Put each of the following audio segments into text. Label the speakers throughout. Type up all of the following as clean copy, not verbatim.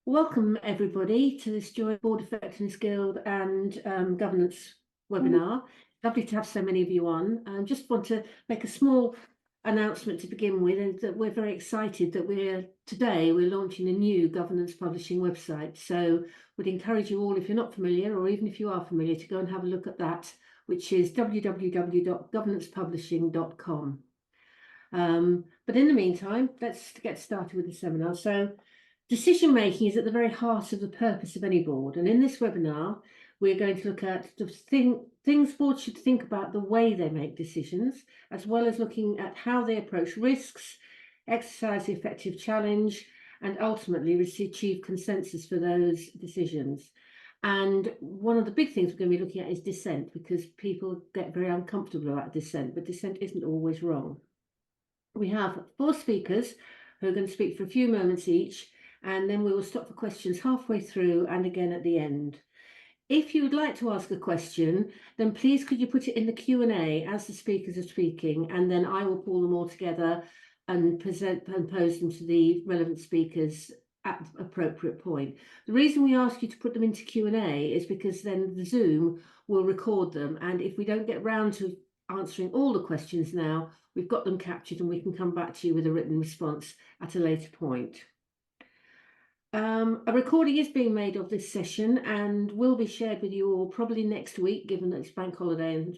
Speaker 1: Welcome everybody to this Joint Board Effectiveness Guild and Governance webinar. Lovely to have so many of you on. I just want to make a small announcement to begin with, and that we're very excited that today we're launching a new governance publishing website. So we'd encourage you all, if you're not familiar, or even if you are familiar, to go and have a look at that, which is www.governancepublishing.com. But in the meantime, let's get started with the seminar. So decision making is at the very heart of the purpose of any board. And in this webinar, we're going to look at the things boards should think about the way they make decisions, as well as looking at how they approach risks, exercise the effective challenge, and ultimately achieve consensus for those decisions. And one of the big things we're going to be looking at is dissent, because people get very uncomfortable about dissent, but dissent isn't always wrong. We have 4 speakers who are going to speak for a few moments each, and then we will stop for questions halfway through and again at the end. If you would like to ask a question, then please could you put it in the Q&A as the speakers are speaking, and then I will pull them all together and present and pose them to the relevant speakers at the appropriate point. The reason we ask you to put them into Q&A is because then the Zoom will record them, and if we don't get round to answering all the questions now, we've got them captured and we can come back to you with a written response at a later point. A recording is being made of this session and will be shared with you all probably next week, given that it's bank holiday and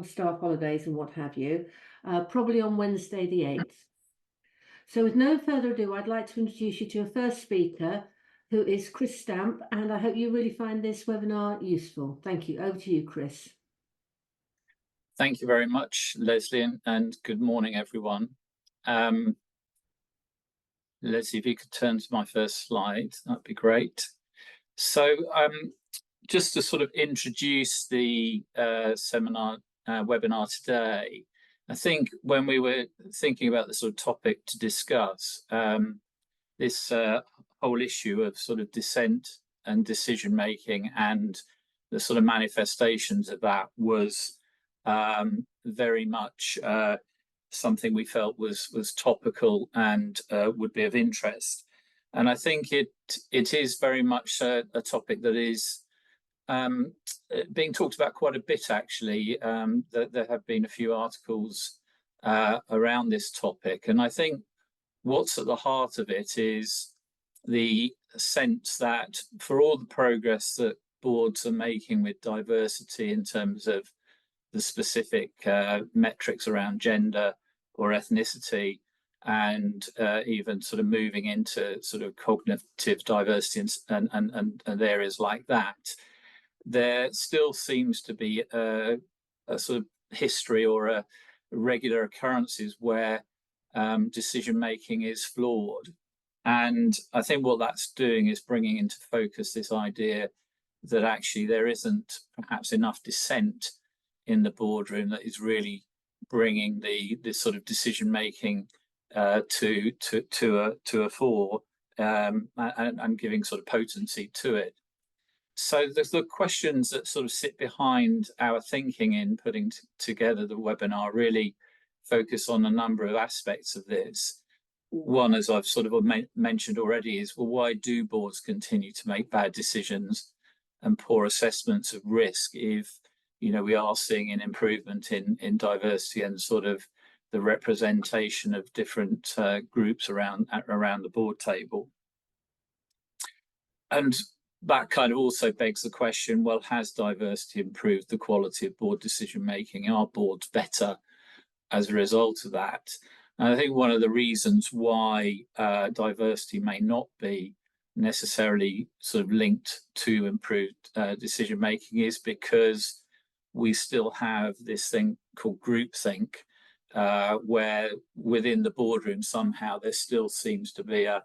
Speaker 1: staff holidays and what have you, probably on Wednesday the 8th. So with no further ado, I'd like to introduce you to our first speaker, who is Chris Stamp, and I hope you really find this webinar useful. Thank you. Over to you, Chris.
Speaker 2: Thank you very much, Leslie, and good morning, everyone. Let's see if you could turn to my first slide. That'd be great. So just to sort of introduce the webinar today, I think when we were thinking about the sort of topic to discuss, this whole issue of sort of dissent and decision making and the sort of manifestations of that was very much something we felt was topical and would be of interest. And I think it is very much a topic that is being talked about quite a bit, actually. There have been a few articles around this topic, and I think what's at the heart of it is the sense that for all the progress that boards are making with diversity in terms of the specific metrics around gender or ethnicity, and even sort of moving into sort of cognitive diversity and areas like that, there still seems to be a sort of history or a regular occurrences where decision making is flawed. And I think what that's doing is bringing into focus this idea that actually there isn't perhaps enough dissent in the boardroom that is really bringing this sort of decision making to a fore, and giving sort of potency to it. So the questions that sort of sit behind our thinking in putting together the webinar really focus on a number of aspects of this. One, as I've sort of mentioned already, is, well, why do boards continue to make bad decisions and poor assessments of risk if we are seeing an improvement in diversity and sort of the representation of different groups around the board table? And that kind of also begs the question, well, has diversity improved the quality of board decision making? Are boards better as a result of that? And I think one of the reasons why diversity may not be necessarily sort of linked to improved decision making is because we still have this thing called groupthink, where within the boardroom somehow there still seems to be a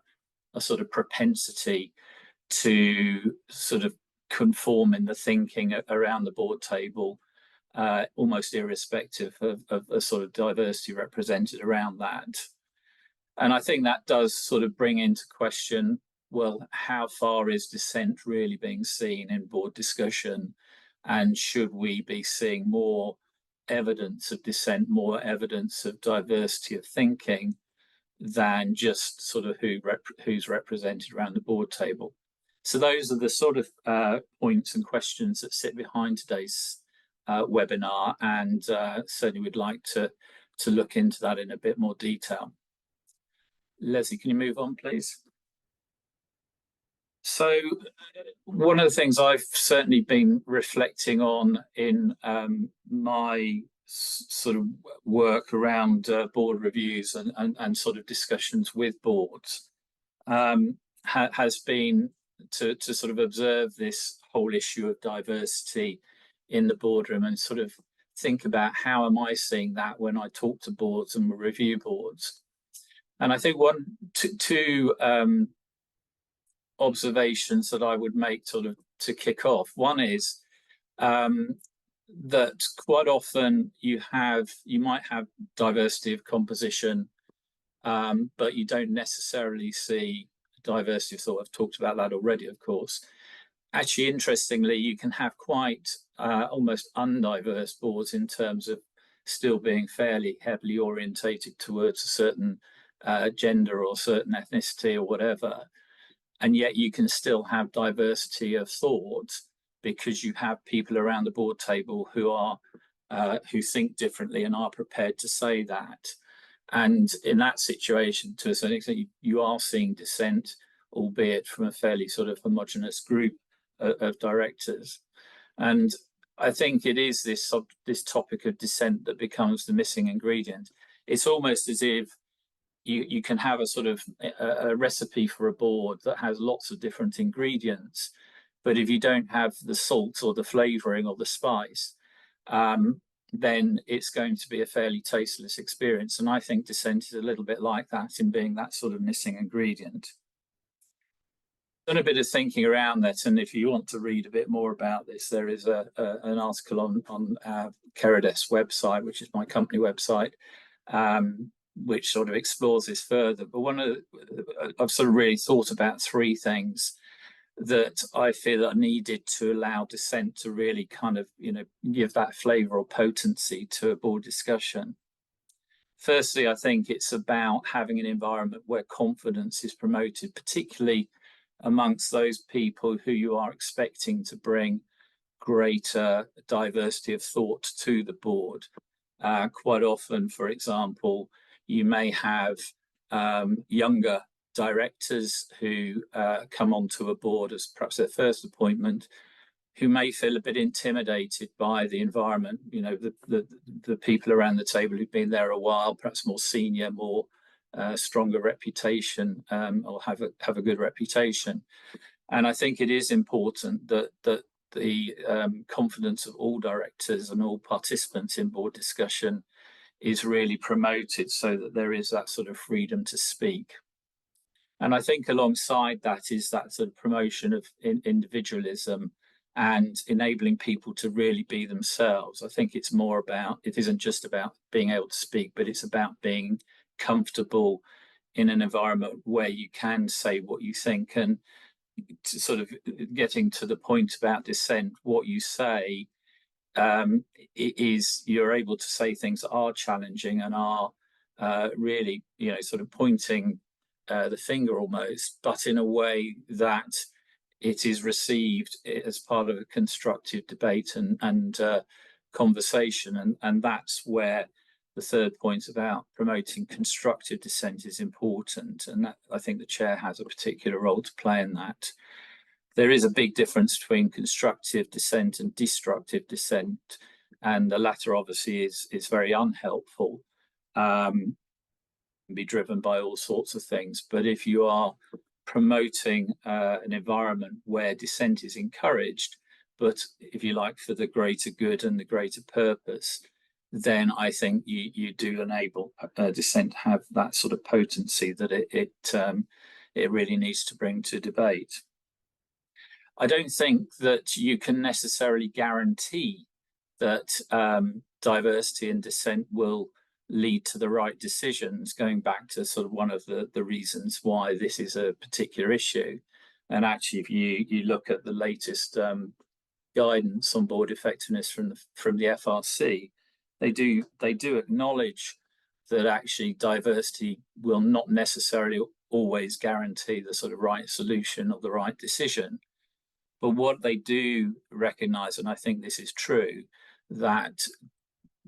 Speaker 2: sort of propensity to sort of conform in the thinking around the board table, almost irrespective of a sort of diversity represented around that. And I think that does sort of bring into question, well, how far is dissent really being seen in board discussion? And should we be seeing more evidence of dissent, more evidence of diversity of thinking than just sort of who's represented around the board table. So those are the sort of points and questions that sit behind today's webinar, and certainly would like to look into that in a bit more detail. Leslie, can you move on, please? So one of the things I've certainly been reflecting on in my sort of work around board reviews and sort of discussions with boards has been to sort of observe this whole issue of diversity in the boardroom and sort of think about how am I seeing that when I talk to boards and review boards. And I think two observations that I would make sort of to kick off. One is that quite often you might have diversity of composition, but you don't necessarily see diversity of thought. I've talked about that already, of course. Actually, interestingly, you can have quite almost undiverse boards in terms of still being fairly heavily orientated towards a certain gender or certain ethnicity or whatever. And yet you can still have diversity of thought because you have people around the board table who think differently and are prepared to say that. And in that situation, to a certain extent, you are seeing dissent, albeit from a fairly sort of homogenous group of directors. And I think it is this topic of dissent that becomes the missing ingredient. It's almost as if you can have a sort of a recipe for a board that has lots of different ingredients, but if you don't have the salt or the flavoring or the spice, then it's going to be a fairly tasteless experience. And I think dissent is a little bit like that in being that sort of missing ingredient. Done a bit of thinking around that, and if you want to read a bit more about this, there is an article on Keredes website, which is my company website, which sort of explores this further. But I've sort of really thought about three things that I feel are needed to allow dissent to really kind of, give that flavour or potency to a board discussion. Firstly, I think it's about having an environment where confidence is promoted, particularly amongst those people who you are expecting to bring greater diversity of thought to the board. Quite often, for example, you may have younger directors who come onto a board as perhaps their first appointment, who may feel a bit intimidated by the environment. The people around the table who've been there a while, perhaps more senior, more stronger reputation, or have a good reputation. And I think it is important that the confidence of all directors and all participants in board discussion is really promoted, so that there is that sort of freedom to speak. And I think alongside that is that sort of promotion of individualism and enabling people to really be themselves. I think it isn't just about being able to speak, but it's about being comfortable in an environment where you can say what you think. And to sort of getting to the point about dissent, what you say is you're able to say things that are challenging and are really, sort of pointing the finger almost, but in a way that it is received as part of a constructive debate and conversation. And that's where the third point about promoting constructive dissent is important. And that, I think the chair has a particular role to play in that. There is a big difference between constructive dissent and destructive dissent, and the latter obviously is very unhelpful, can be driven by all sorts of things. But if you are promoting an environment where dissent is encouraged, but if you like, for the greater good and the greater purpose, then I think you do enable dissent to have that sort of potency that it really needs to bring to debate. I don't think that you can necessarily guarantee that diversity and dissent will lead to the right decisions, going back to sort of one of the reasons why this is a particular issue. And actually, if you look at the latest guidance on board effectiveness from the FRC, they do acknowledge that actually diversity will not necessarily always guarantee the sort of right solution or the right decision. But what they do recognize, and I think this is true, that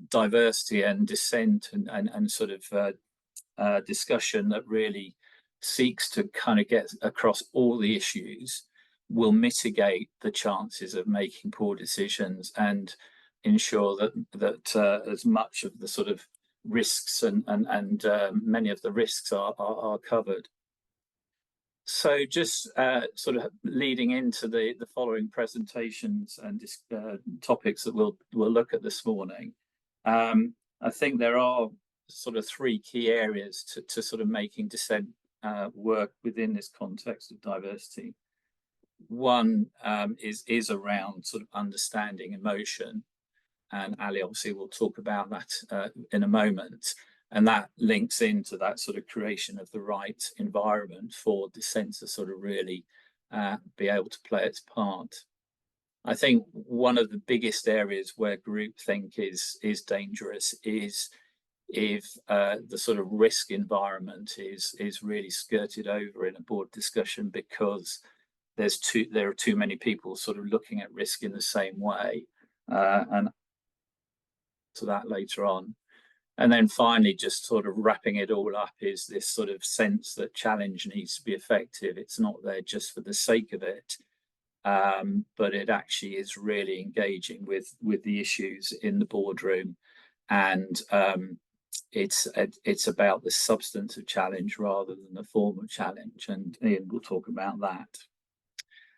Speaker 2: diversity and dissent and sort of discussion that really seeks to kind of get across all the issues will mitigate the chances of making poor decisions and ensure that as much of the sort of risks and many of the risks are covered. So just sort of leading into the following presentations and topics that we'll look at this morning, I think there are sort of three key areas to sort of making dissent work within this context of diversity. One is around sort of understanding emotion, and Ali obviously will talk about that in a moment. And that links into that sort of creation of the right environment for dissent to sort of really be able to play its part. I think one of the biggest areas where groupthink is dangerous is if the sort of risk environment is really skirted over in a board discussion because there are too many people sort of looking at risk in the same way, and to that later on. And then finally, just sort of wrapping it all up, is this sort of sense that challenge needs to be effective. It's not there just for the sake of it, but it actually is really engaging with the issues in the boardroom, and it's about the substance of challenge rather than the form of challenge. And Ian will talk about that.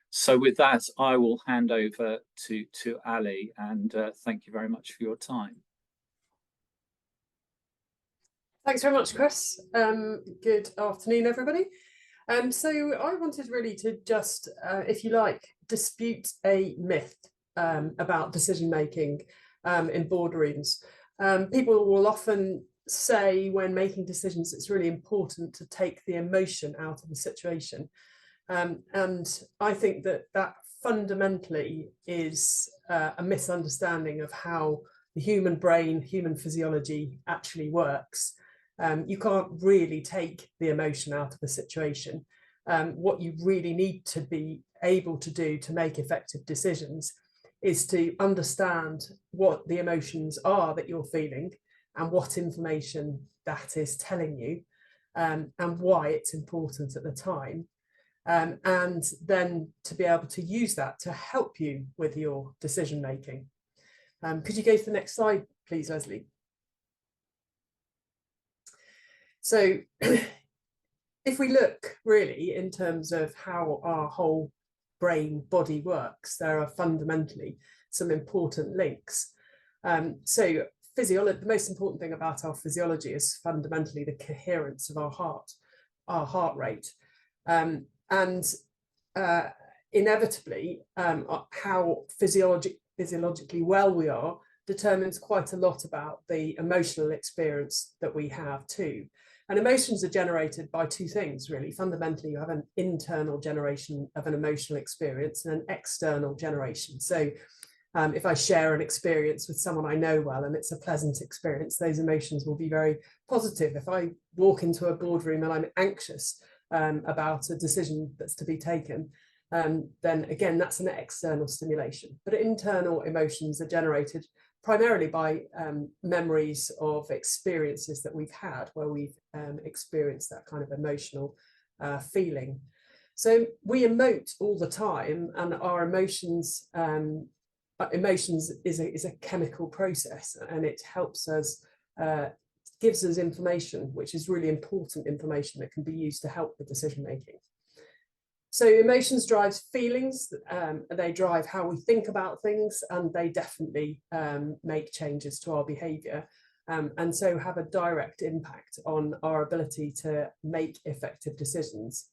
Speaker 2: So with that, I will hand over to Ali, and thank you very much for your time.
Speaker 3: Thanks very much, Chris. Good afternoon, everybody. So I wanted really to just, if you like, dispute a myth about decision making in boardrooms. People will often say when making decisions, it's really important to take the emotion out of the situation. And I think that fundamentally is a misunderstanding of how the human brain, human physiology actually works. You can't really take the emotion out of the situation. What you really need to be able to do to make effective decisions is to understand what the emotions are that you're feeling and what information that is telling you, and why it's important at the time. And then to be able to use that to help you with your decision making. Could you go to the next slide, please, Leslie? So if we look really in terms of how our whole brain body works, there are fundamentally some important links. So the most important thing about our physiology is fundamentally the coherence of our heart rate. And inevitably, how physiologically well we are determines quite a lot about the emotional experience that we have too. And emotions are generated by two things, really. Fundamentally, you have an internal generation of an emotional experience and an external generation. So if I share an experience with someone I know well and it's a pleasant experience, those emotions will be very positive. If I walk into a boardroom and I'm anxious about a decision that's to be taken, then again, that's an external stimulation. But internal emotions are generated primarily by memories of experiences that we've had where we've experienced that kind of emotional feeling. So we emote all the time, and our emotions is a chemical process, and it helps us, gives us information, which is really important information that can be used to help with decision making. So emotions drive feelings, they drive how we think about things, and they definitely make changes to our behaviour, and so have a direct impact on our ability to make effective decisions.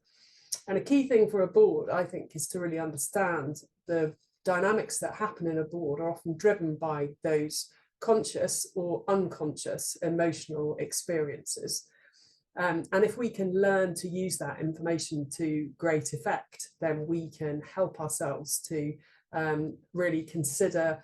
Speaker 3: And a key thing for a board, I think, is to really understand the dynamics that happen in a board are often driven by those conscious or unconscious emotional experiences. And if we can learn to use that information to great effect, then we can help ourselves to really consider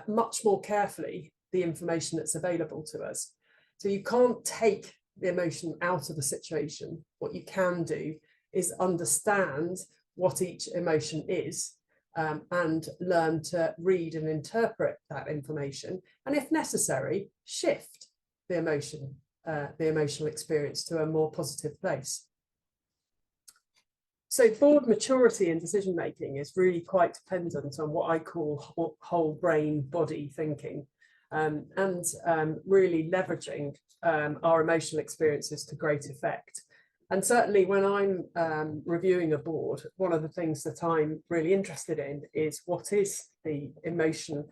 Speaker 3: much more carefully the information that's available to us. So you can't take the emotion out of the situation. What you can do is understand what each emotion is, and learn to read and interpret that information, and if necessary, shift the emotional experience to a more positive place. So board maturity in decision making is really quite dependent on what I call whole brain body thinking, and really leveraging our emotional experiences to great effect. And certainly when I'm reviewing a board, one of the things that I'm really interested in is what is the emotion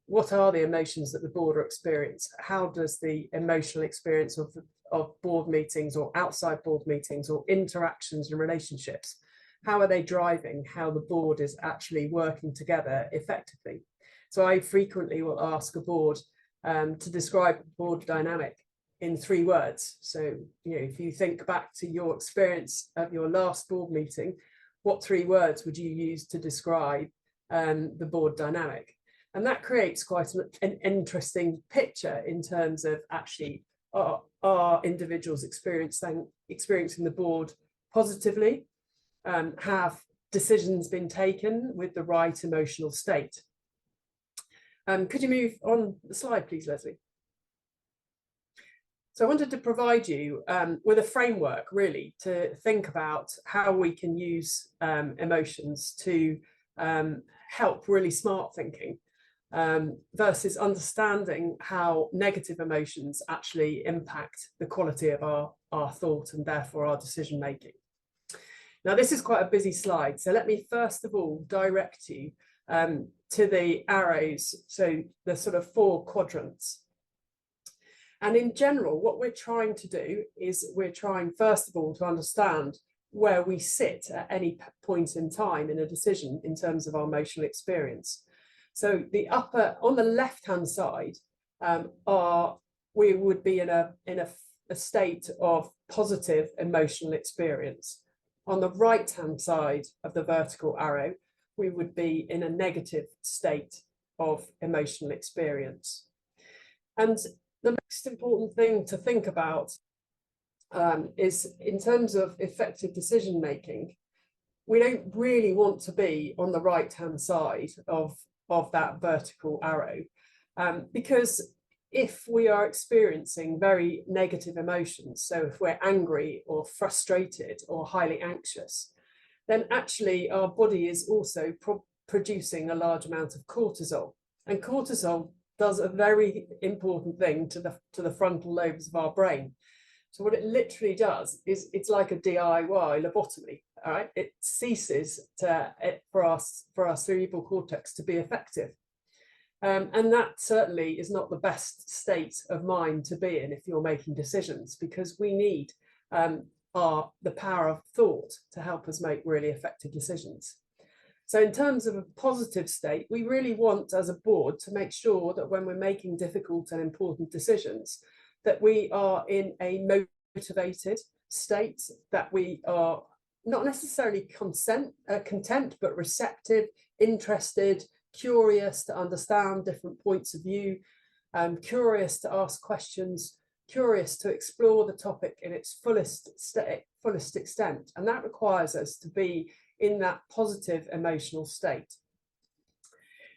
Speaker 3: what are the emotions that the board are experiencing? How does the emotional experience of board meetings or outside board meetings or interactions and relationships, how are they driving how the board is actually working together effectively? So I frequently will ask a board to describe board dynamic in 3 words. So, if you think back to your experience of your last board meeting, what 3 words would you use to describe the board dynamic? And that creates quite an interesting picture in terms of actually are individuals experiencing the board positively? Have decisions been taken with the right emotional state? Could you move on the slide, please, Leslie? So I wanted to provide you with a framework, really, to think about how we can use emotions to help really smart thinking, versus understanding how negative emotions actually impact the quality of our thought and therefore our decision making. Now, this is quite a busy slide, so let me first of all direct you to the arrows, so the sort of 4 quadrants. And in general, what we're trying to do is we're trying, first of all, to understand where we sit at any point in time in a decision in terms of our emotional experience. So the upper, on the left-hand side, we would be in a state of positive emotional experience. On the right-hand side of the vertical arrow, we would be in a negative state of emotional experience. And the most important thing to think about is, in terms of effective decision making, we don't really want to be on the right-hand side of that vertical arrow, because if we are experiencing very negative emotions, so if we're angry or frustrated or highly anxious, then actually our body is also producing a large amount of cortisol, and cortisol does a very important thing to the frontal lobes of our brain. So what it literally does is it's like a DIY lobotomy. All right, it ceases for our cerebral cortex to be effective, and that certainly is not the best state of mind to be in if you're making decisions, because we need the power of thought to help us make really effective decisions. So in terms of a positive state, we really want, as a board, to make sure that when we're making difficult and important decisions, that we are in a motivated state, that we are not necessarily content, but receptive, interested, curious to understand different points of view, curious to ask questions, curious to explore the topic in its fullest extent. And that requires us to be in that positive emotional state.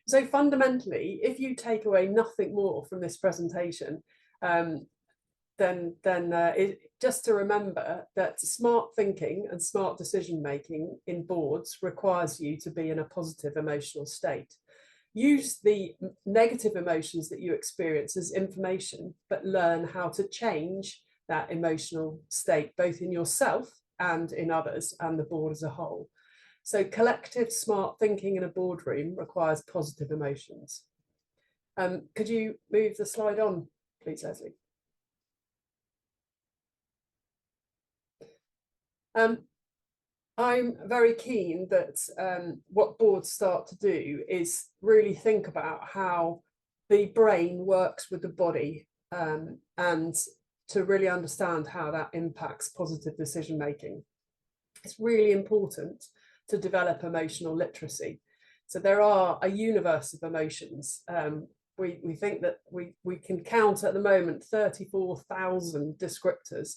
Speaker 3: So fundamentally, if you take away nothing more from this presentation, then just to remember that smart thinking and smart decision making in boards requires you to be in a positive emotional state. Use the negative emotions that you experience as information, but learn how to change that emotional state, both in yourself and in others and the board as a whole. So collective smart thinking in a boardroom requires positive emotions. Could you move the slide on, please, Leslie? I'm very keen that what boards start to do is really think about how the brain works with the body, and to really understand how that impacts positive decision making. It's really important to develop emotional literacy. So there are a universe of emotions we think that we can count at the moment 34,000 descriptors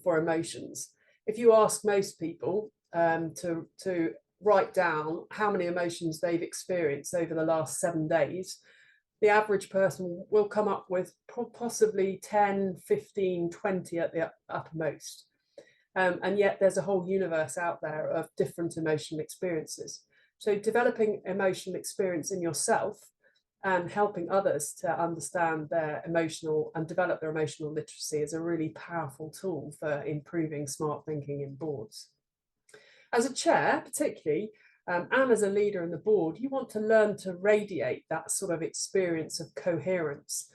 Speaker 3: for emotions. If you ask most people to write down how many emotions they've experienced over the last 7 days, the average person will come up with possibly 10, 15, 20 at the uppermost. And yet there's a whole universe out there of different emotional experiences. So developing emotional experience in yourself and helping others to understand their emotional and develop their emotional literacy is a really powerful tool for improving smart thinking in boards. As a chair, particularly, and as a leader in the board, you want to learn to radiate that sort of experience of coherence.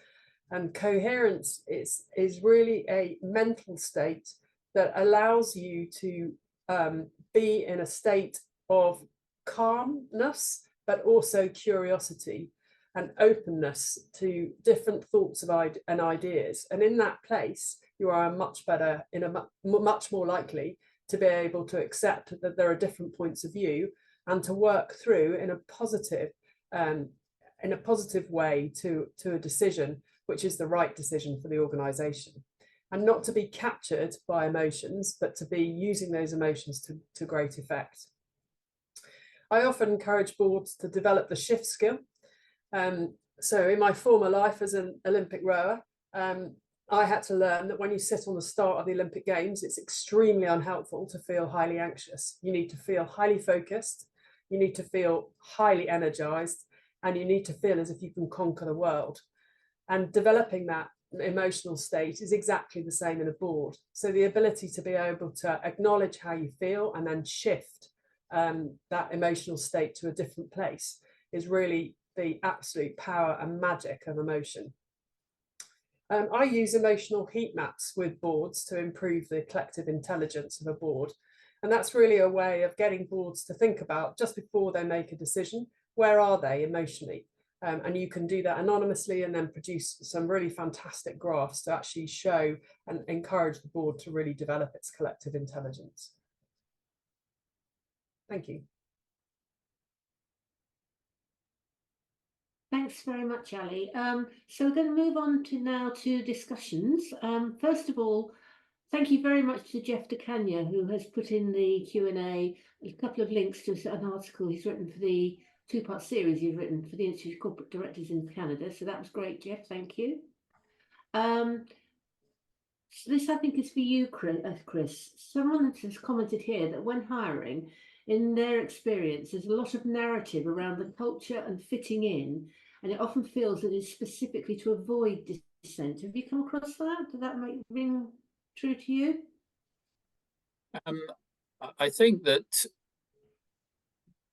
Speaker 3: And coherence is really a mental state that allows you to be in a state of calmness, but also curiosity and openness to different thoughts and ideas. And in that place, you are much more likely to be able to accept that there are different points of view and to work through in a positive way to a decision which is the right decision for the organization, and not to be captured by emotions, but to be using those emotions to great effect. I often encourage boards to develop the shift skill. So in my former life as an Olympic rower, I had to learn that when you sit on the start of the Olympic Games, it's extremely unhelpful to feel highly anxious. You need to feel highly focused, you need to feel highly energized, and you need to feel as if you can conquer the world. And developing that emotional state is exactly the same in a board. So the ability to be able to acknowledge how you feel and then shift that emotional state to a different place is really the absolute power and magic of emotion. I use emotional heat maps with boards to improve the collective intelligence of a board. And that's really a way of getting boards to think about, just before they make a decision, where are they emotionally? And you can do that anonymously and then produce some really fantastic graphs to actually show and encourage the board to really develop its collective intelligence. Thank you.
Speaker 1: Thanks very much, Ali. So we're going to move on now to discussions. First of all, thank you very much to Jeff DeCania, who has put in the Q&A a couple of links to an article he's written for the two-part series you've written for the Institute of Corporate Directors in Canada. So that was great, Jeff. Thank you. So this, I think, is for you, Chris. Someone has commented here that when hiring, in their experience, there's a lot of narrative around the culture and fitting in, and it often feels that it's specifically to avoid dissent. Have you come across that? Does that ring true to you?
Speaker 2: I think that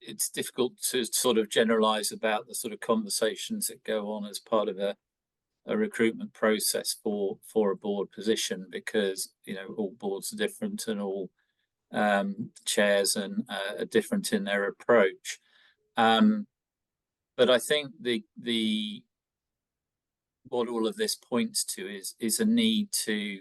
Speaker 2: it's difficult to sort of generalize about the sort of conversations that go on as part of a recruitment process for a board position, because all boards are different and all chairs and are different in their approach. But I think what all of this points to is a need to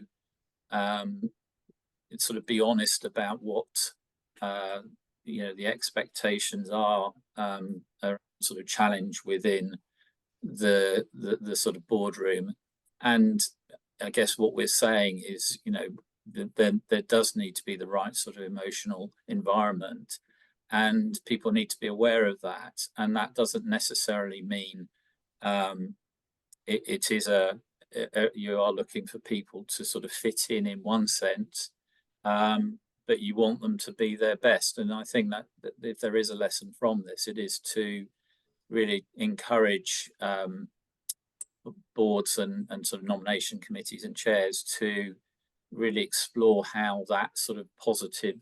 Speaker 2: sort of be honest about what the expectations are sort of challenge within the sort of boardroom. And I guess what we're saying is, there does need to be the right sort of emotional environment, and people need to be aware of that. And that doesn't necessarily mean it is you are looking for people to sort of fit in one sense, but you want them to be their best. And I think that if there is a lesson from this, it is to really encourage boards and sort of nomination committees and chairs to really explore how that sort of positive,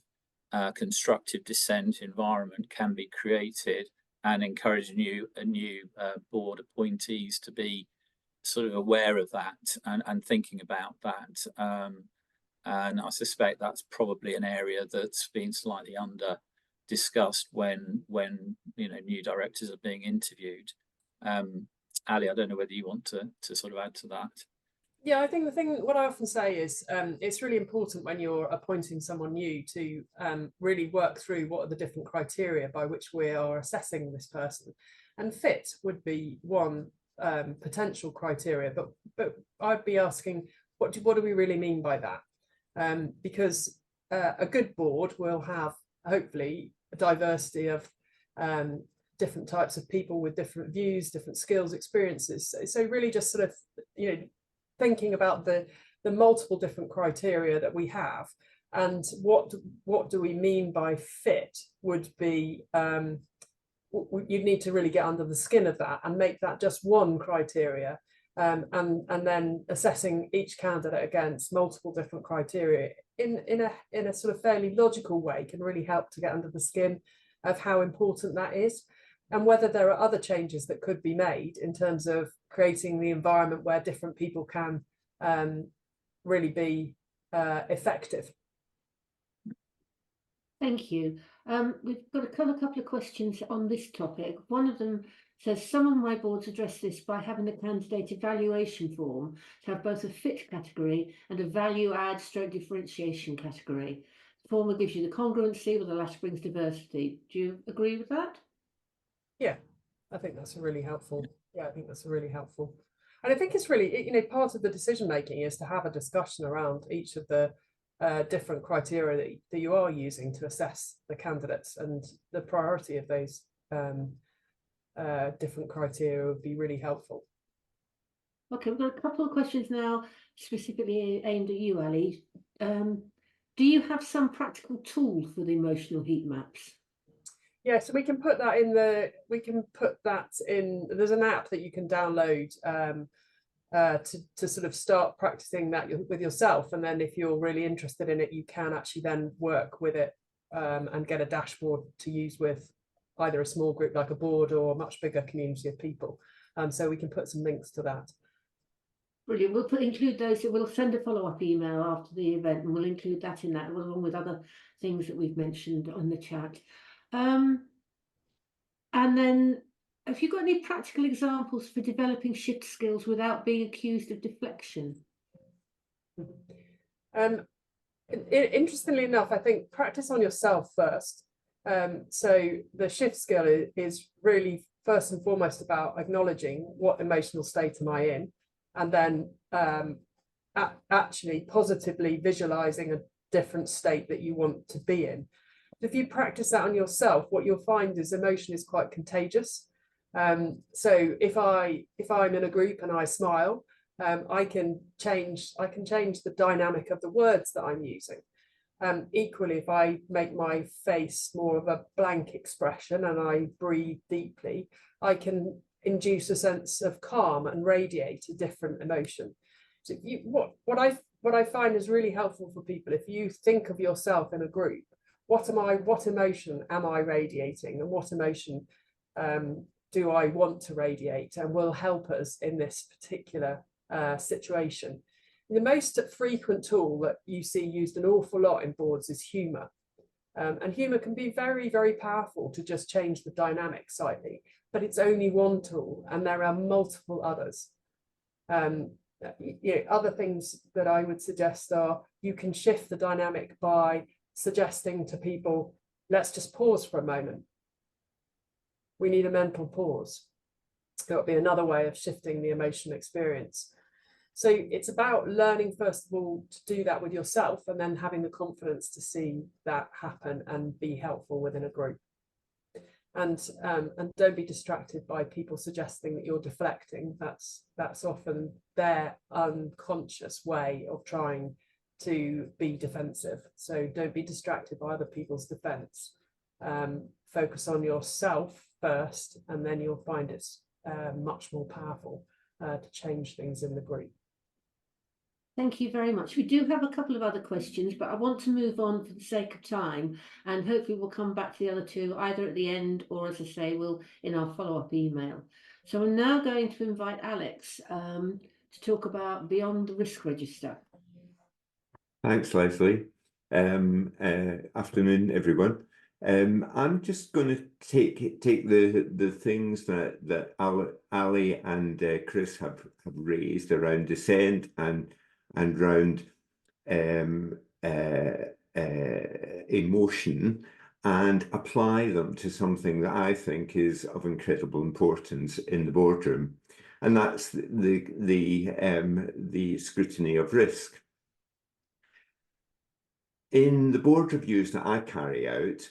Speaker 2: constructive dissent environment can be created, and encourage new board appointees to be sort of aware of that and thinking about that. And I suspect that's probably an area that's been slightly under discussed when new directors are being interviewed. Ali, I don't know whether you want to sort of add to that.
Speaker 3: Yeah, I think what I often say is it's really important when you're appointing someone new to really work through what are the different criteria by which we are assessing this person. And fit would be one potential criteria, but I'd be asking, what do we really mean by that? Because a good board will have hopefully a diversity of different types of people with different views, different skills, experiences. So really just sort of, you know, thinking about the multiple different criteria that we have, and what do we mean by fit would be, you'd need to really get under the skin of that and make that just one criteria, and then assessing each candidate against multiple different criteria in a sort of fairly logical way can really help to get under the skin of how important that is, and whether there are other changes that could be made in terms of creating the environment where different people can really be effective.
Speaker 1: Thank you. We've got a couple of questions on this topic. One of them says, some of my boards address this by having the candidate evaluation form to have both a fit category and a value add / differentiation category. The former gives you the congruency, while the latter brings diversity. Do you agree with that?
Speaker 3: Yeah, I think that's a really helpful. Yeah, I think that's a really helpful. And I think it's really, you know, part of the decision making is to have a discussion around each of the different criteria that you are using to assess the candidates, and the priority of those different criteria would be really helpful.
Speaker 1: Okay, we've got a couple of questions now specifically aimed at you, Ali. Do you have some practical tool for the emotional heat maps?
Speaker 3: Yeah, so we can put that in there's an app that you can download to sort of start practicing that with yourself, and then if you're really interested in it, you can actually then work with it and get a dashboard to use with either a small group like a board or a much bigger community of people. So we can put some links to that.
Speaker 1: Brilliant. We'll include those. We'll send a follow-up email after the event, and we'll include that in that, along with other things that we've mentioned on the chat. And then, have you got any practical examples for developing shift skills without being accused of deflection?
Speaker 3: Interestingly enough, I think practice on yourself first. So the shift skill is really first and foremost about acknowledging what emotional state am I in, and then actually positively visualizing a different state that you want to be in. If you practice that on yourself, what you'll find is emotion is quite contagious. So if I'm in a group and I smile, I can change the dynamic of the words that I'm using. Equally, if I make my face more of a blank expression and I breathe deeply, I can induce a sense of calm and radiate a different emotion. So what I find is really helpful for people, if you think of yourself in a group, what emotion am I radiating, and what emotion do I want to radiate, and will help us in this particular situation. The most frequent tool that you see used an awful lot in boards is humour. And humour can be very, very powerful to just change the dynamic slightly, but it's only one tool, and there are multiple others. Other things that I would suggest are, you can shift the dynamic by suggesting to people, let's just pause for a moment. We need a mental pause. That would be another way of shifting the emotional experience. So it's about learning, first of all, to do that with yourself, and then having the confidence to see that happen and be helpful within a group. And don't be distracted by people suggesting that you're deflecting. That's often their unconscious way of trying to be defensive. So don't be distracted by other people's defense. Focus on yourself first, and then you'll find it's much more powerful to change things in the group.
Speaker 1: Thank you very much. We do have a couple of other questions, but I want to move on for the sake of time, and hopefully we'll come back to the other two either at the end, or, as I say, we'll in our follow-up email. So I'm now going to invite Alex to talk about Beyond the Risk Register.
Speaker 4: Thanks, Leslie. Afternoon, everyone. I'm just going to take the things that Ali and Chris have raised around dissent and around emotion, and apply them to something that I think is of incredible importance in the boardroom. and that's the scrutiny of risk. In the board reviews that I carry out,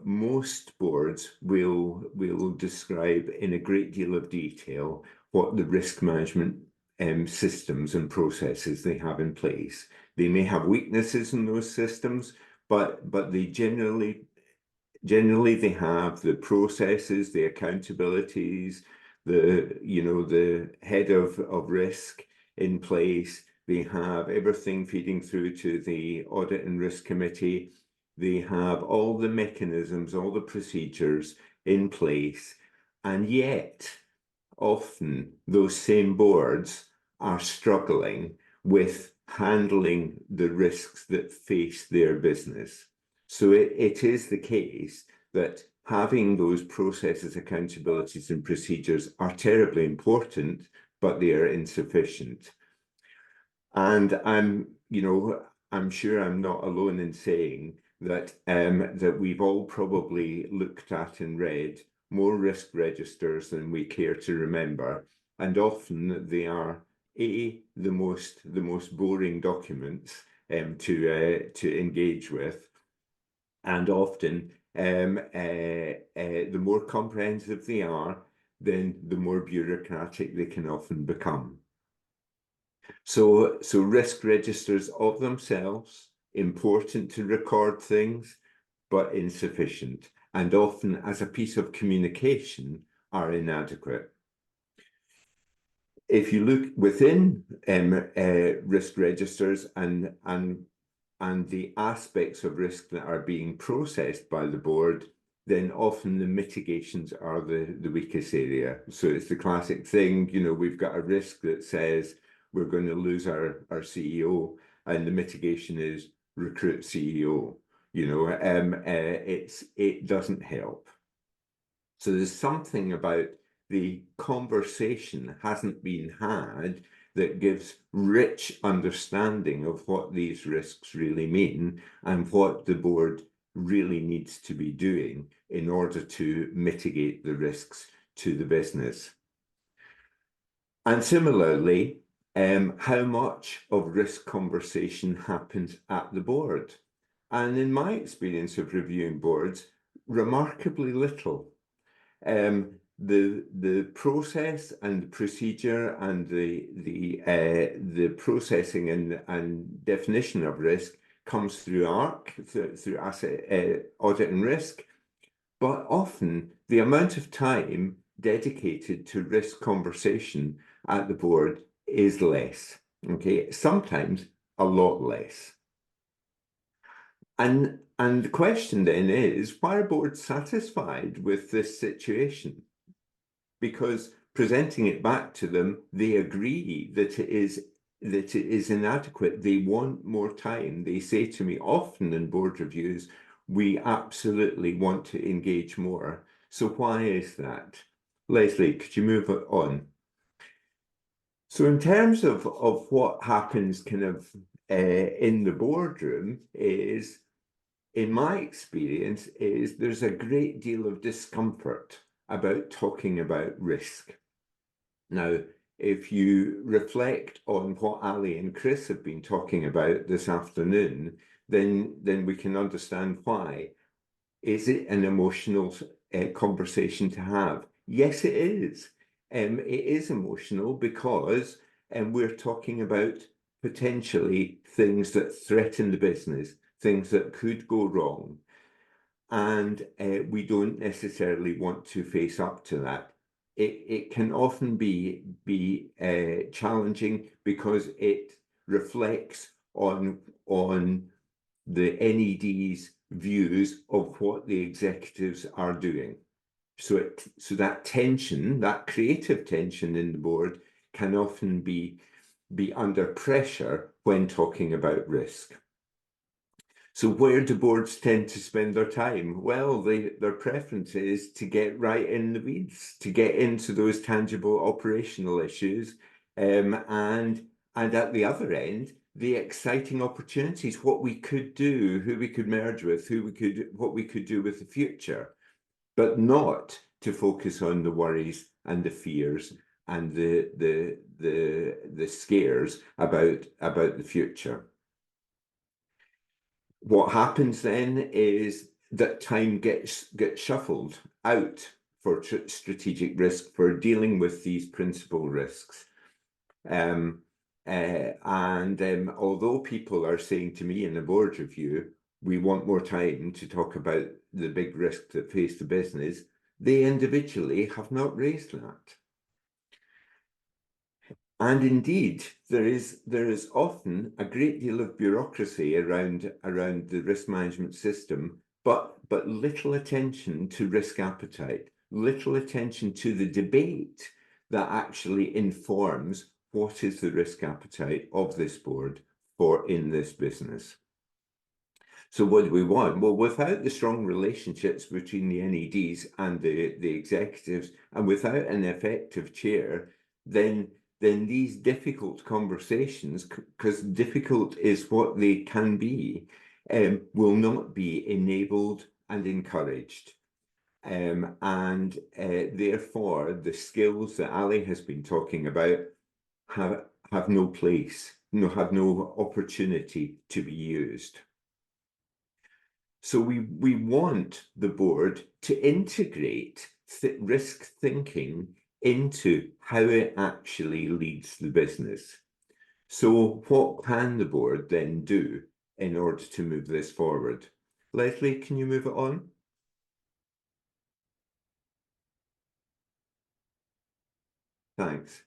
Speaker 4: most boards will describe in a great deal of detail what the risk management systems and processes they have in place. They may have weaknesses in those systems, but they generally they have the processes, the accountabilities, the head of risk in place. They have everything feeding through to the audit and risk committee. They have all the mechanisms, all the procedures in place, and yet often those same boards are struggling with handling the risks that face their business. So it is the case that having those processes, accountabilities, and procedures are terribly important, but they are insufficient. And I'm sure I'm not alone in saying that that we've all probably looked at and read more risk registers than we care to remember, and often they are the most boring documents to engage with, and often the more comprehensive they are, then the more bureaucratic they can often become. So risk registers of themselves, important to record things, but insufficient, and often as a piece of communication are inadequate. If you look within risk registers and the aspects of risk that are being processed by the board, then often the mitigations are the weakest area. So it's the classic thing, we've got a risk that says we're going to lose our CEO, and the mitigation is recruit CEO. It doesn't help. So there's something about the conversation hasn't been had that gives rich understanding of what these risks really mean and what the board really needs to be doing in order to mitigate the risks to the business. And similarly, how much of risk conversation happens at the board? And in my experience of reviewing boards, remarkably little. The process and the procedure and the processing and definition of risk comes through ARC, through asset audit and risk, but often the amount of time dedicated to risk conversation at the board is less. Okay, sometimes a lot less. And the question then is, why are boards satisfied with this situation? Because presenting it back to them, they agree that it is inadequate. They want more time. They say to me often in board reviews, we absolutely want to engage more. So why is that? Leslie, could you move on? So in terms of what happens kind of in the boardroom is, in my experience, is there's a great deal of discomfort about talking about risk. Now, if you reflect on what Ali and Chris have been talking about this afternoon, then we can understand why. Is it an emotional conversation to have? Yes, it is. It is emotional because we're talking about potentially things that threaten the business, things that could go wrong. And we don't necessarily want to face up to that. It can often be challenging because it reflects on the NED's views of what the executives are doing. So that tension, that creative tension in the board, can often be under pressure when talking about risk. So where do boards tend to spend their time? Well, their preference is to get right in the weeds, to get into those tangible operational issues, and at the other end, the exciting opportunities, what we could do, who we could merge with, what we could do with the future, but not to focus on the worries and the fears the scares about the future. What happens then is that time gets shuffled out for strategic risk, for dealing with these principal risks. Although people are saying to me in the board review, we want more time to talk about the big risks that face the business, they individually have not raised that. And indeed, there is often a great deal of bureaucracy around the risk management system, but little attention to risk appetite, little attention to the debate that actually informs what is the risk appetite of this board in this business. So what do we want? Well, without the strong relationships between the NEDs and the executives, and without an effective chair, then these difficult conversations, because difficult is what they can be, will not be enabled and encouraged. Therefore, the skills that Ali has been talking about have no place, have no opportunity to be used. So we want the board to integrate risk thinking into how it actually leads the business. So what can the board then do in order to move this forward? Leslie, can you move it on? Thanks.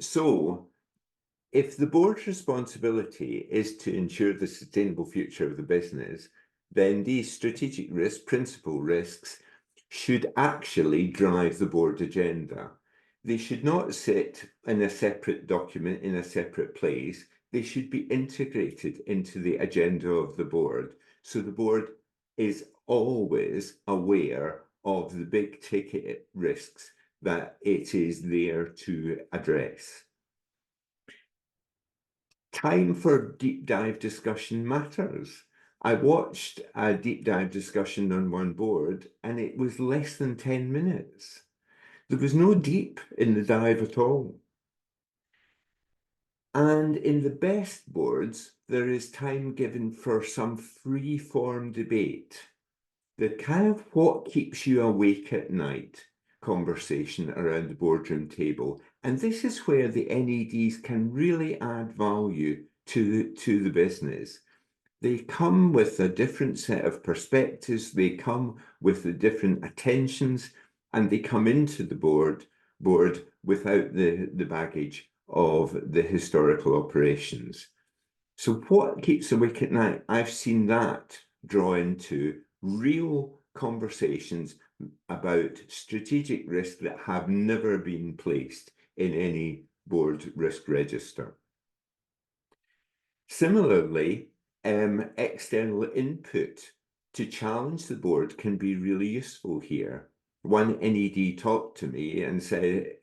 Speaker 4: So if the board's responsibility is to ensure the sustainable future of the business, then these strategic risks, principal risks, should actually drive the board agenda. They should not sit in a separate document in a separate place. They should be integrated into the agenda of the board. So the board is always aware of the big ticket risks that it is there to address. Time for deep dive discussion matters. I watched a deep dive discussion on one board and it was less than 10 minutes. There was no deep in the dive at all. And in the best boards, there is time given for some free-form debate. The kind of what keeps you awake at night conversation around the boardroom table. And this is where the NEDs can really add value to the business. They come with a different set of perspectives, they come with the different attentions, and they come into the board without the baggage of the historical operations. So what keeps awake at night? I've seen that draw into real conversations about strategic risks that have never been placed in any board risk register. Similarly, external input to challenge the board can be really useful here. One NED talked to me and said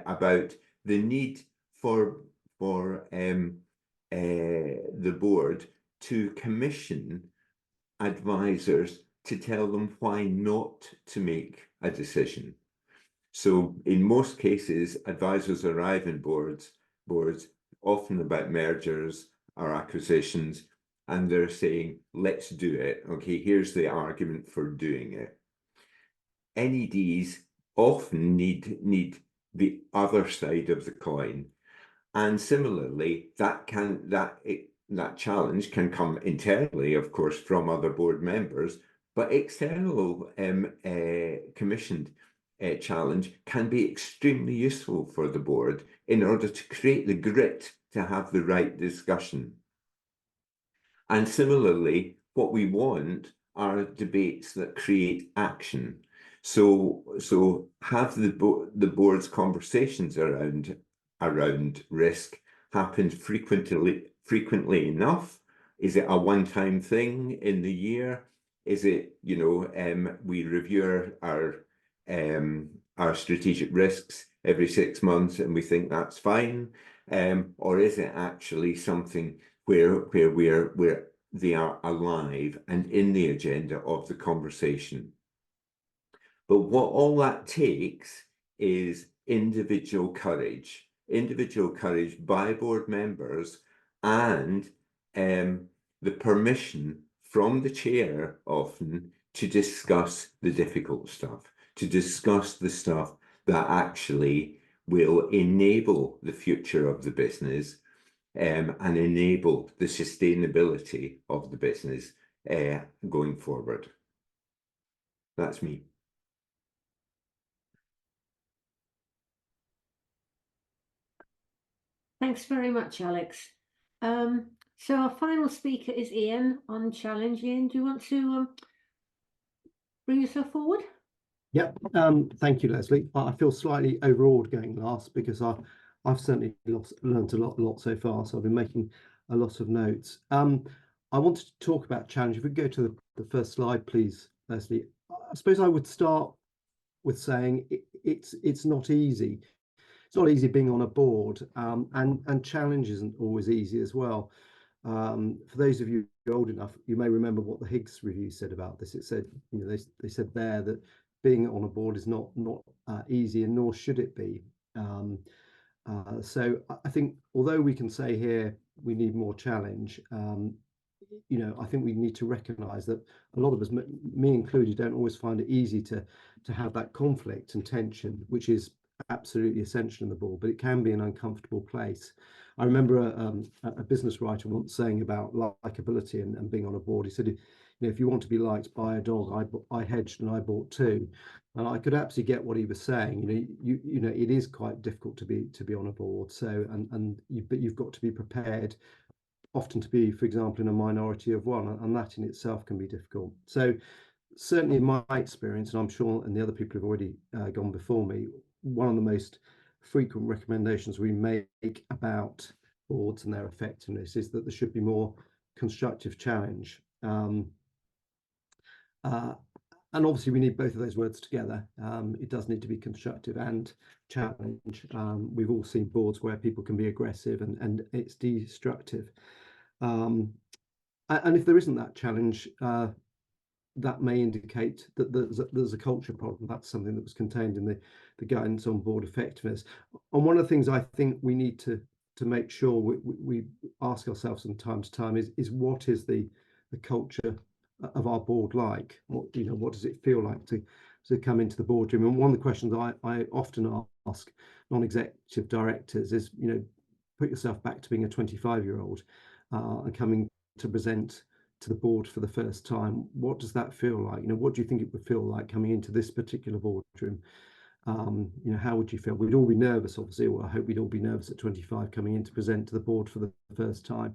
Speaker 4: about the need for the board to commission advisors to tell them why not to make a decision. So in most cases, advisors arrive in boards often about mergers or acquisitions, and they're saying, let's do it. Okay, here's the argument for doing it. NEDs often need the other side of the coin. And similarly, that challenge can come internally, of course, from other board members, but external commissioned challenge can be extremely useful for the board in order to create the grit to have the right discussion. And similarly, what we want are debates that create action. So have the board's conversations around risk happen frequently enough? Is it a one-time thing in the year? Is it, we review our strategic risks every 6 months and we think that's fine? Or is it actually something where they are alive and in the agenda of the conversation? But what all that takes is individual courage by board members, and the permission from the chair often to discuss the difficult stuff, to discuss the stuff that actually will enable the future of the business, and enable the sustainability of the business going forward. That's me.
Speaker 1: Thanks very much, Alex. So our final speaker is Ian on challenge. Ian, do you want to bring yourself forward?
Speaker 5: Yep. Thank you, Leslie. I feel slightly overawed going last because I've certainly learned a lot so far. So I've been making a lot of notes. I wanted to talk about challenge. If we go to the first slide, please, Leslie. I suppose I would start with saying it's not easy. It's not easy being on a board, and challenge isn't always easy as well. For those of you old enough, you may remember what the Higgs review said about this. It said, they said there that being on a board is not easy, and nor should it be. So I think, although we can say here we need more challenge, I think we need to recognise that a lot of us, me included, don't always find it easy to have that conflict and tension, which is absolutely essential in the board, but it can be an uncomfortable place. I remember a business writer once saying about likability and being on a board. He said, if you want to be liked by a dog, I hedged and I bought two. And I could absolutely get what he was saying. It is quite difficult to be on a board. So but you've got to be prepared often to be, for example, in a minority of one, and that in itself can be difficult. So certainly in my experience, and I'm sure and the other people who've already gone before me, one of the most frequent recommendations we make about boards and their effectiveness is that there should be more constructive challenge. And obviously we need both of those words together. It does need to be constructive and challenge. We've all seen boards where people can be aggressive and it's destructive. And if there isn't that challenge, that may indicate that there's a culture problem. That's something that was contained in the guidance on board effectiveness. And one of the things I think we need to make sure we ask ourselves from time to time is what is the culture of our board like? What does it feel like to come into the boardroom? And one of the questions I often ask non-executive directors is, put yourself back to being a 25-year-old and coming to present to the board for the first time. What does that feel like? What do you think it would feel like coming into this particular boardroom? How would you feel? We'd all be nervous, obviously. Well, I hope we'd all be nervous at 25 coming in to present to the board for the first time.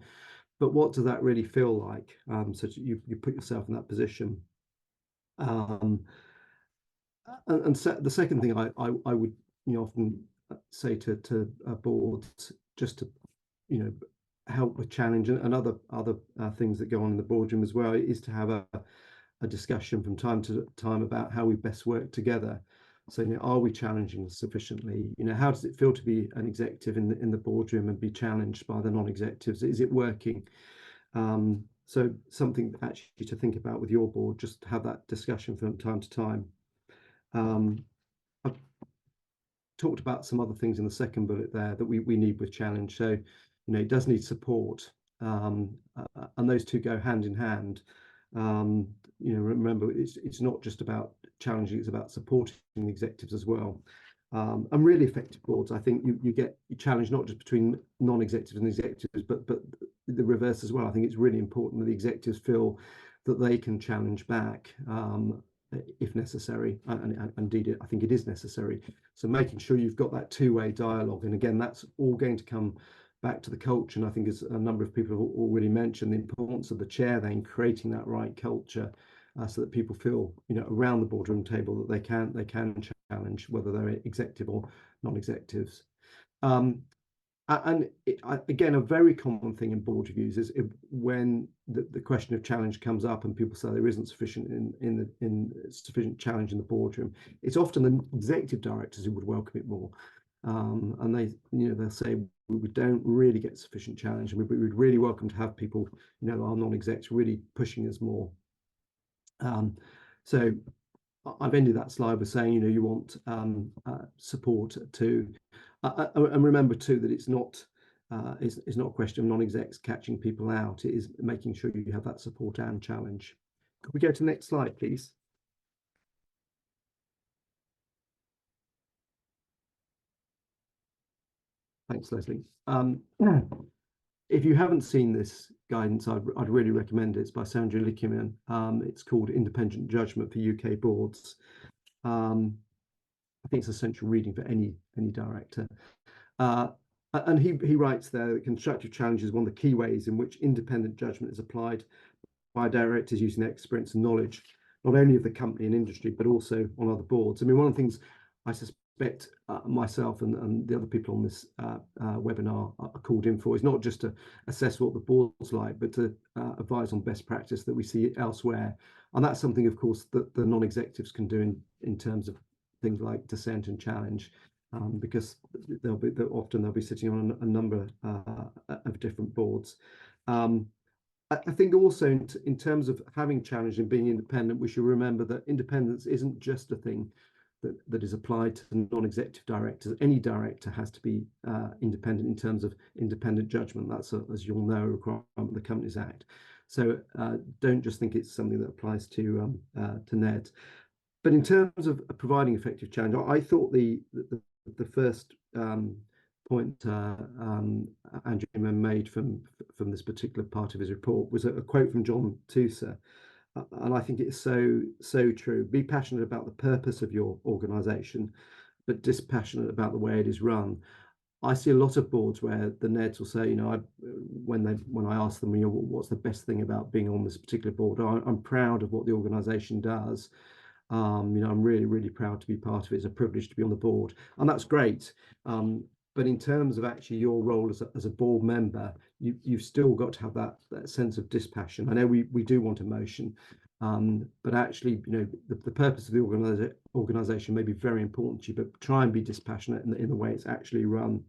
Speaker 5: But what does that really feel like? So you put yourself in that position. And the second thing I would often say to boards, just to help with challenge and other things that go on in the boardroom as well, is to have a discussion from time to time about how we best work together. So are we challenging sufficiently? How does it feel to be an executive in the boardroom and be challenged by the non-executives? Is it working? So something actually to think about with your board, just have that discussion from time to time. I've talked about some other things in the second bullet there that we need with challenge. So it does need support, and those two go hand in hand. Remember, it's not just about challenging; it's about supporting the executives as well. And really effective boards, I think you challenge not just between non-executives and executives, but the reverse as well. I think it's really important that the executives feel that they can challenge back if necessary, and indeed I think it is necessary. So making sure you've got that two-way dialogue, and again, that's all going to come back to the culture. And I think, as a number of people have already mentioned, the importance of the chair then creating that right culture, so that people feel, around the boardroom table that they can challenge, whether they're executive or non-executives. Again, a very common thing in board reviews is when the question of challenge comes up and people say there isn't sufficient sufficient challenge in the boardroom. It's often the executive directors who would welcome it more, and they'll say we don't really get sufficient challenge, and we'd really welcome to have people, our non-execs, really pushing us more. So I've ended that slide with saying, you know, you want support to, and remember too that it's not a question of non-execs catching people out. It is making sure you have that support and challenge. Could we go to the next slide, please? Thanks, Leslie. If you haven't seen this guidance, I'd really recommend it. It's by Sandra Likiman. It's called Independent Judgment for UK Boards. I think it's essential reading for any director. And he writes there that constructive challenge is one of the key ways in which independent judgment is applied by directors using their experience and knowledge, not only of the company and industry, but also on other boards. I mean, one of the things I suspect myself and the other people on this webinar are called in for is not just to assess what the board's like, but to advise on best practice that we see elsewhere. And that's something, of course, that the non-executives can do in terms of things like dissent and challenge, because often they'll be sitting on a number of different boards. I think also in terms of having challenge and being independent, we should remember that independence isn't just a thing that is applied to non-executive directors. Any director has to be independent in terms of independent judgment. That's, as you'll know, a requirement of the Companies Act. So don't just think it's something that applies to NED. But in terms of providing effective challenge, I thought the first point Andrew made from this particular part of his report was a quote from John Tusa, and I think it's so true. Be passionate about the purpose of your organisation, but dispassionate about the way it is run. I see a lot of boards where the NEDs will say, you know, when I ask them, you know, what's the best thing about being on this particular board? I'm proud of what the organisation does. You know, I'm really proud to be part of it. It's a privilege to be on the board, and that's great. But in terms of actually your role as a board member, you've still got to have that sense of dispassion. I know we do want emotion, but actually, you know, the purpose of the organisation may be very important to you, but try and be dispassionate in the way it's actually run.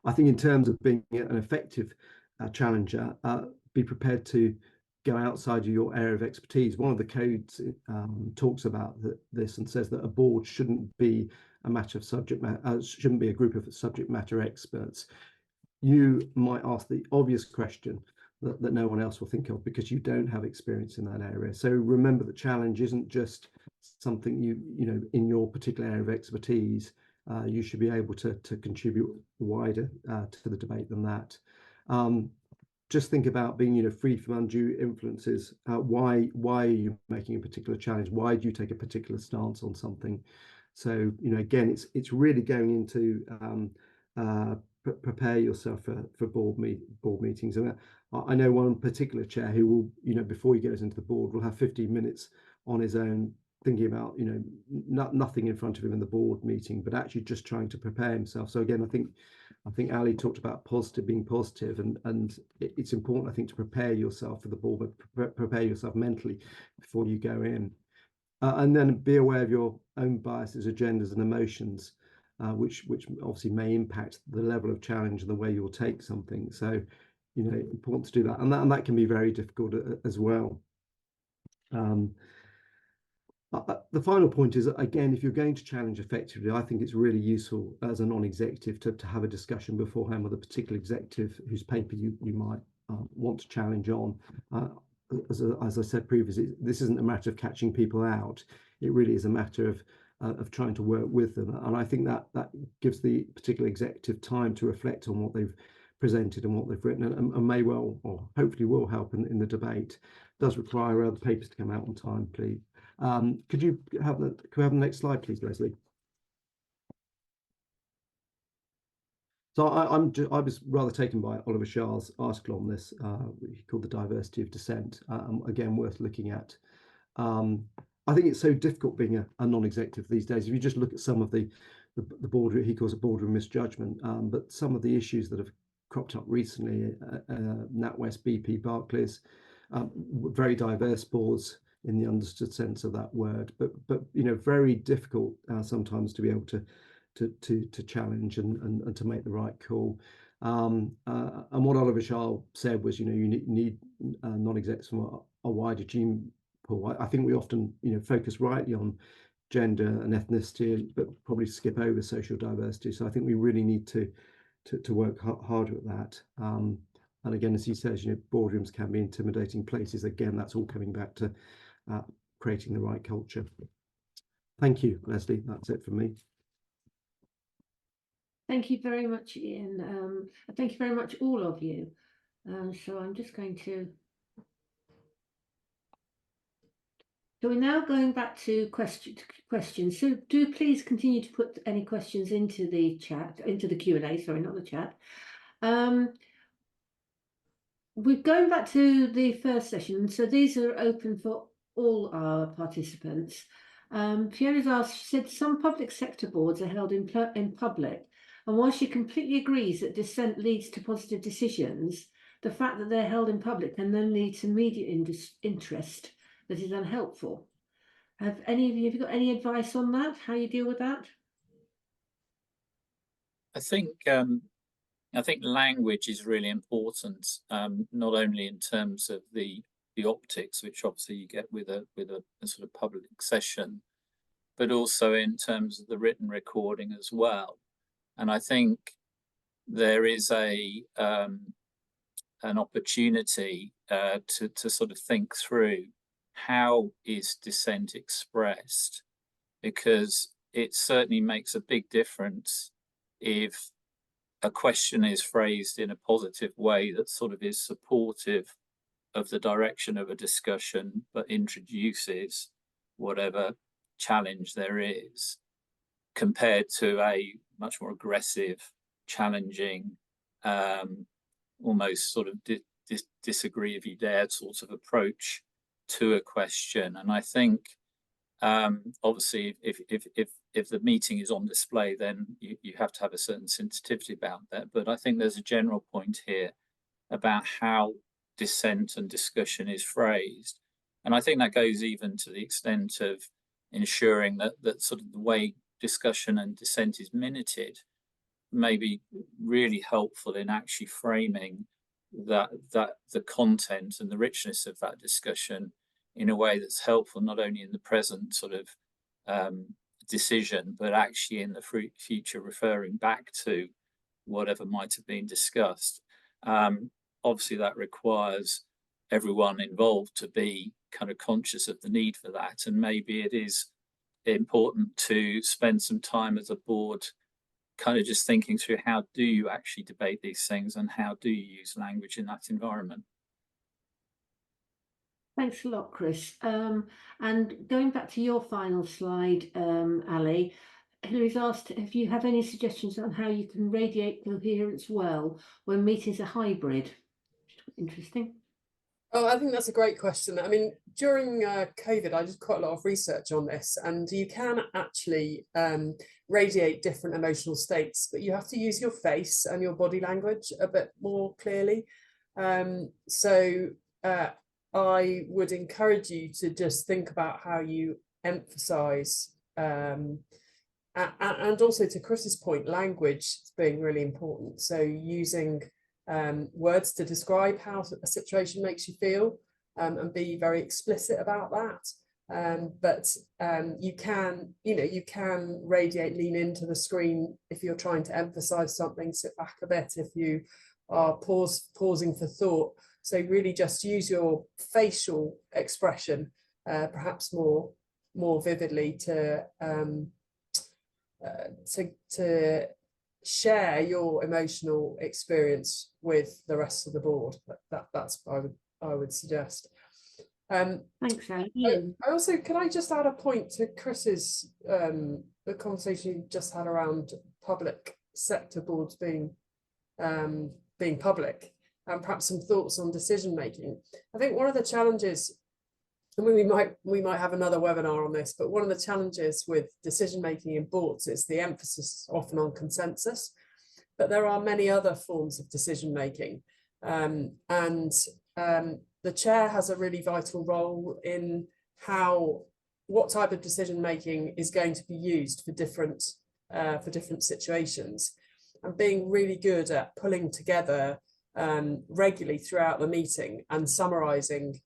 Speaker 5: I think in terms of being an effective challenger, be prepared to go outside of your area of expertise. One of the codes talks about this and says that a board shouldn't be a matter of subject matter, shouldn't be a group of subject matter experts. You might ask the obvious question that no one else will think of because you don't have experience in that area. So remember that challenge isn't just something you know in your particular area of expertise. You should be able to contribute wider to the debate than that. Just think about being, you know, free from undue influences. Why are you making a particular challenge? Why do you take a particular stance on something? So, you know, again, it's really going into prepare yourself for board meetings. And I know one particular chair who will, you know, before he goes into the board, will have 15 minutes on his own thinking about, you know, nothing in front of him in the board meeting, but actually just trying to prepare himself. So again, I think Ali talked about being positive, and it's important, I think, to prepare yourself for the board, but prepare yourself mentally before you go in. And then be aware of your own biases, agendas, and emotions, which obviously may impact the level of challenge and the way you'll take something. So, you know, important to do that, and that can be very difficult as well. The final point is, again, if you're going to challenge effectively, I think it's really useful as a non-executive to have a discussion beforehand with a particular executive whose paper you might want to challenge on. As I said previously, this isn't a matter of catching people out. It really is a matter of trying to work with them. And I think that gives the particular executive time to reflect on what they've presented and what they've written, and may well, or hopefully will help in the debate. It does require the papers to come out on time, please. Could we have the next slide, please, Leslie? So I was rather taken by Oliver Shah's article on this, called The Diversity of Dissent. Again, worth looking at. I think it's so difficult being a non-executive these days. If you just look at some of the board, he calls it boardroom misjudgment, but some of the issues that have cropped up recently, NatWest, BP, Barclays, very diverse boards in the understood sense of that word, but you know, very difficult sometimes to be able to challenge and to make the right call. And what Oliver Shah said was, you know, you need non-execs from a wider Paul. I think we often, focus rightly on gender and ethnicity, but probably skip over social diversity. So I think we really need to work harder at that. And again, as he says, boardrooms can be intimidating places. Again, that's all coming back to creating the right culture. Thank you, Leslie. That's it for me.
Speaker 1: Thank you very much, Ian. Thank you very much, all of you. So I'm just going to. So we're now going back to questions. So do please continue to put any questions into the chat, into the Q&A. Sorry, not the chat. We're going back to the first session. So these are open for all our participants. Fiona's asked, she said, some public sector boards are held in public. And while she completely agrees that dissent leads to positive decisions, the fact that they're held in public can then lead to media interest that is unhelpful. Have you got any advice on that? How you deal with that?
Speaker 2: I think language is really important, not only in terms of the optics, which obviously you get with a sort of public session, but also in terms of the written recording as well. And I think there is an opportunity to sort of think through how is dissent expressed, because it certainly makes a big difference if a question is phrased in a positive way that sort of is supportive of the direction of a discussion, but introduces whatever challenge there is, compared to a much more aggressive, challenging, almost sort of disagree if you dare sort of approach to a question. And I think obviously if the meeting is on display, then you have to have a certain sensitivity about that. But I think there's a general point here about how dissent and discussion is phrased. And I think that goes even to the extent of ensuring that sort of the way discussion and dissent is minuted may be really helpful in actually framing that the content and the richness of that discussion in a way that's helpful not only in the present sort of decision, but actually in the future, referring back to whatever might have been discussed. Obviously, that requires everyone involved to be kind of conscious of the need for that. And maybe it is important to spend some time as a board kind of just thinking through how do you actually debate these things and how do you use language in that environment.
Speaker 1: Thanks a lot, Chris. And going back to your final slide, Ali, Hillary's asked if you have any suggestions on how you can radiate coherence well when meetings are hybrid. Interesting.
Speaker 3: Oh, I think that's a great question. I mean, during COVID, I did quite a lot of research on this, and you can actually radiate different emotional states, but you have to use your face and your body language a bit more clearly. So I would encourage you to just think about how you emphasize, and also to Chris's point, language being really important. So using words to describe how a situation makes you feel, and be very explicit about that. But you can radiate, lean into the screen if you're trying to emphasize something, sit back a bit if you are pausing for thought. So really just use your facial expression, perhaps more vividly to share your emotional experience with the rest of the board. That's what I would suggest.
Speaker 1: Thanks, Ian.
Speaker 3: I also, can I just add a point to Chris's the conversation you just had around public sector boards being public, and perhaps some thoughts on decision making. I think one of the challenges, and we might have another webinar on this, but one of the challenges with decision making in boards is the emphasis often on consensus, but there are many other forms of decision making, and the chair has a really vital role in what type of decision making is going to be used for different situations, and being really good at pulling together regularly throughout the meeting and summarising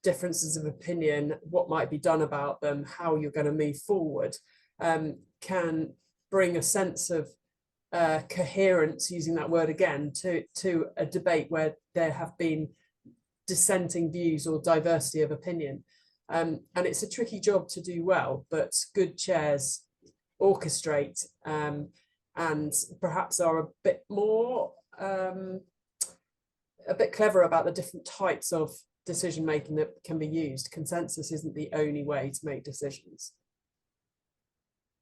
Speaker 3: differences of opinion, what might be done about them, how you're going to move forward, can bring a sense of coherence, using that word again, to a debate where there have been dissenting views or diversity of opinion. And it's a tricky job to do well, but good chairs orchestrate and perhaps are a bit more a bit clever about the different types of decision making that can be used. Consensus isn't the only way to make decisions.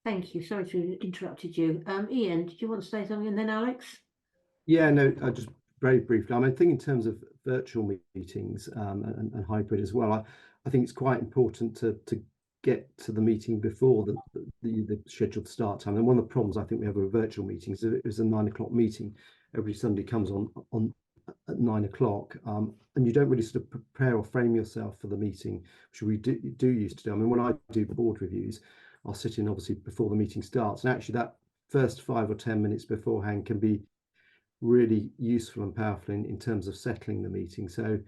Speaker 1: Thank you. Sorry to interrupted you. Ian, did you want to say something, and then Alex?
Speaker 5: Yeah, no, I just very briefly. I mean, I think in terms of virtual meetings and hybrid as well, I think it's quite important to get to the meeting before the scheduled start time. And one of the problems I think we have with virtual meetings is it was a 9 o'clock meeting. Every Sunday comes on at 9 o'clock, and you don't really sort of prepare or frame yourself for the meeting, which we do used to do. I mean, when I do board reviews, I'll sit in obviously before the meeting starts, and actually that first 5 or 10 minutes beforehand can be really useful and powerful in terms of settling the meeting. So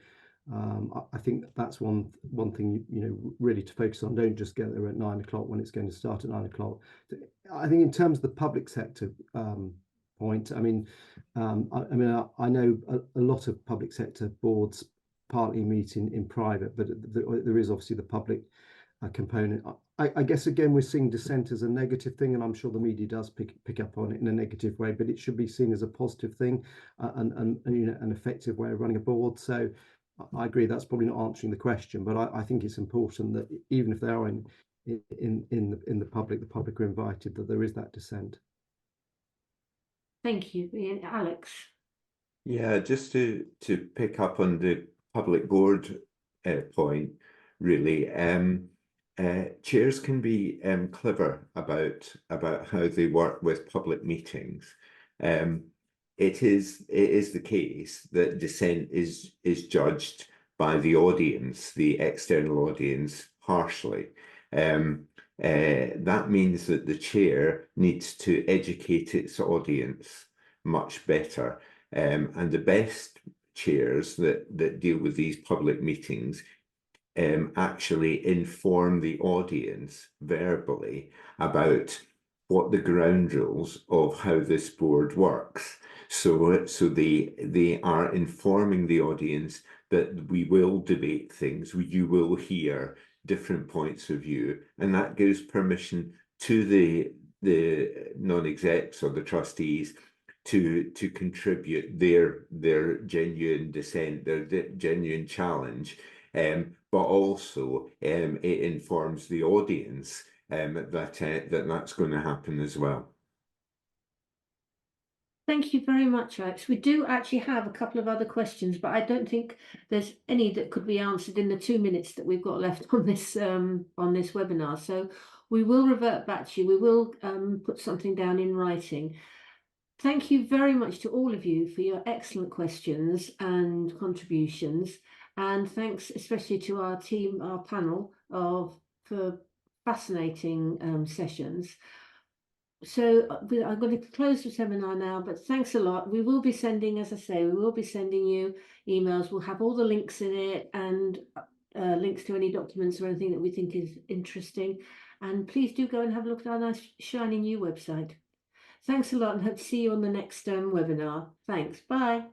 Speaker 5: I think that's one thing, you know, really to focus on. Don't just get there at 9 o'clock when it's going to start at 9 o'clock. I think in terms of the public sector point, I mean, I know a lot of public sector boards partly meet in private, but there is obviously the public component. I guess again we're seeing dissent as a negative thing, and I'm sure the media does pick up on it in a negative way, but it should be seen as a positive thing and you know, an effective way of running a board. So I agree that's probably not answering the question, but I think it's important that even if they are in the public are invited, that there is that dissent.
Speaker 1: Thank you, Ian. Alex?
Speaker 4: Yeah, just to pick up on the public board point, really, chairs can be clever about how they work with public meetings. It is the case that dissent is judged by the audience, the external audience, harshly. That means that the chair needs to educate its audience much better. And the best chairs that deal with these public meetings actually inform the audience verbally about what the ground rules of how this board works. So they are informing the audience that we will debate things, you will hear different points of view, and that gives permission to the non-execs or the trustees to contribute their genuine dissent, their genuine challenge, but also it informs the audience that that's going to happen as well.
Speaker 1: Thank you very much, Alex. We do actually have a couple of other questions, but I don't think there's any that could be answered in the 2 minutes that we've got left on this webinar. So we will revert back to you. We will put something down in writing. Thank you very much to all of you for your excellent questions and contributions, and thanks especially to our team, our panel, for fascinating sessions. So I'm going to close the seminar now, but thanks a lot. We will be sending, as I say, we will be sending you emails. We'll have all the links in it and links to any documents or anything that we think is interesting. And please do go and have a look at our nice shiny new website. Thanks a lot, and hope to see you on the next webinar. Thanks. Bye.